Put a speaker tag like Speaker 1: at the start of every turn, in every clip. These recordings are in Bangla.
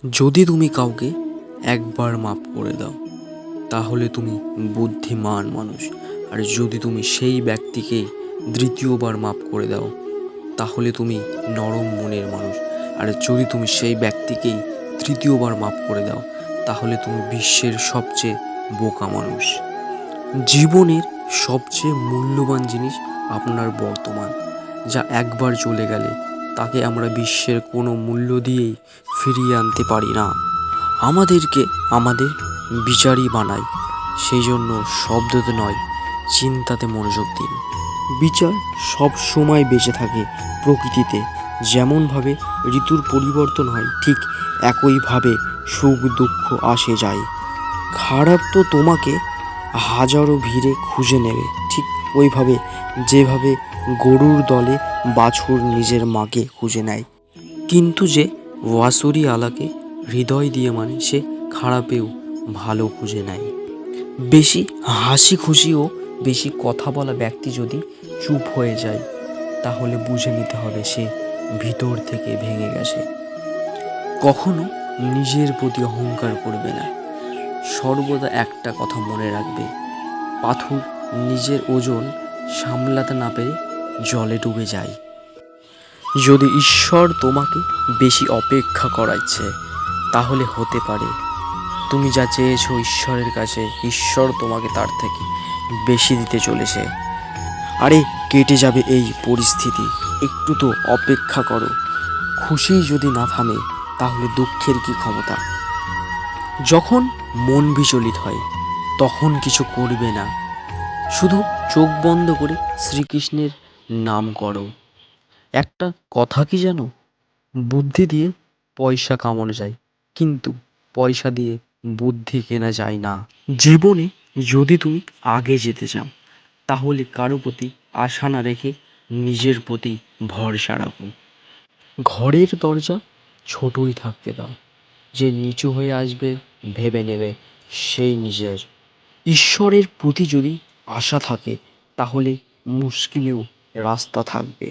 Speaker 1: যদি তুমি কাউকে একবার মাপ করে দাও তাহলে তুমি বুদ্ধিমান মানুষ। আর যদি তুমি সেই ব্যক্তিকে দ্বিতীয়বার মাপ করে দাও তাহলে তুমি নরম মনের মানুষ। আর যদি তুমি সেই ব্যক্তিকেই তৃতীয়বার মাপ করে দাও তাহলে তুমি বিশ্বের সবচেয়ে বোকা মানুষ। জীবনের সবচেয়ে মূল্যবান জিনিস আপনার বর্তমান, যা একবার চলে গেলে তাকে আমরা বিশ্বের কোনো মূল্য দিয়েই ফিরিয়ে আনতে পারি না। আমাদেরকে আমাদের বিচারই বানায়, সেই জন্য শব্দতে নয় চিন্তাতে মনোযোগ দিন। বিচার সব সময় বেঁচে থাকে প্রকৃতিতে। যেমনভাবে ঋতুর পরিবর্তন হয় ঠিক একইভাবে সুখ দুঃখ আসে যায়। খারাপ তো তোমাকে হাজারো ভিড়ে খুঁজে নেবে, ঠিক ওইভাবে যেভাবে গরুর দলে বাছুর নিজের মাকে খুঁজে নেয়। কিন্তু যে ওয়াসুরি আলাকে হৃদয় দিয়ে মানে সে খারাপেও ভালো খুঁজে নেয়। বেশি হাসি খুশি ও বেশি কথা বলা ব্যক্তি যদি চুপ হয়ে যায় তাহলে বুঝে নিতে হবে সে ভিতর থেকে ভেঙে গেছে। কখনো নিজের প্রতি অহংকার করবে না। সর্বদা একটা কথা মনে রাখবে, পাথর নিজের ওজন সামলাতে না পেরে জলে ডুবে যায়। যদি ঈশ্বর তোমাকে বেশি অপেক্ষা করাচ্ছে তাহলে হতে পারে তুমি যা চেয়েছো ঈশ্বরের কাছে ঈশ্বর তোমাকে তার থেকে বেশি দিতে চলেছে। আরে কেটে যাবে এই পরিস্থিতি, একটু তো অপেক্ষা করো। খুশি যদি না থামে তাহলে দুঃখের কি ক্ষমতা? যখন মন বিচলিত হয় তখন কিছু করবে না, শুধু চোখ বন্ধ করে শ্রীকৃষ্ণের নাম করো। একটা কথা কি জানো, বুদ্ধি দিয়ে পয়সা কামানো যায় কিন্তু পয়সা দিয়ে বুদ্ধি কেনা যায় না। জীবনে যদি তুমি আগে যেতে চাও তাহলে কারো প্রতি আশা না রেখে নিজের প্রতি ভরসা রাখো। ঘরের দরজা ছোটই থাকতে দাও, যে নিচু হয়ে আসবে ভেবে নেবে সেই নিজের। ঈশ্বরের প্রতি যদি আশা থাকে তাহলে মুশকিলেও রাস্তা থাকবে।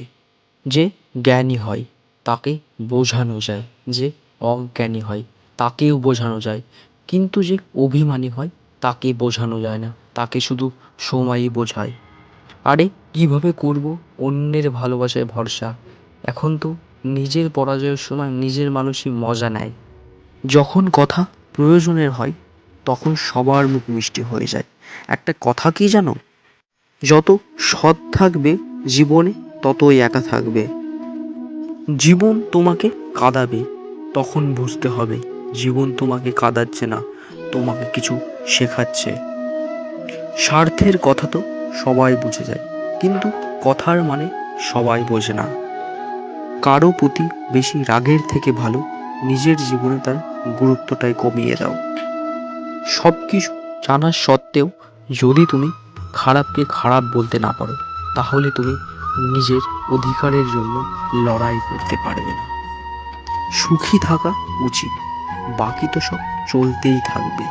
Speaker 1: যে জ্ঞানী হয় তাকে বোঝানো যায়, যে অজ্ঞানী হয় তাকেও বোঝানো যায়, কিন্তু যে অভিমানী হয় তাকে বোঝানো যায় না, তাকে শুধু সময়ই বোঝায়। আরে কিভাবে করব অন্যের ভালোবাসায় ভরসা? এখন তো নিজের পরাজয়ের সময় নিজের মানুষই মজা নেয়। যখন কথা প্রয়োজনের হয় তখন সবার মুখ মিষ্টি হয়ে যায়। একটা কথা কি জানো, যত সৎ থাকবে জীবনে ততই একা থাকবে। জীবন তোমাকে কাঁদাবে, তখন বুঝতে হবে জীবন তোমাকে কাঁদাচ্ছে না, তোমাকে কিছু শেখাচ্ছে। স্বার্থের কথা তো সবাই বুঝে যায় কিন্তু কথার মানে সবাই বোঝে না। কারো প্রতি বেশি রাগের থেকে ভালো নিজের জীবনে তার গুরুত্বটাই কমিয়ে দাও। সব কিছু জানার সত্ত্বেও যদি তুমি খারাপকে খারাপ বলতে না পারো তাহলে তুমি নিজের অধিকারের জন্য লড়াই করতে পারবে না। সুখী থাকা উচিত, বাকি তো সব চলতেই থাকবে।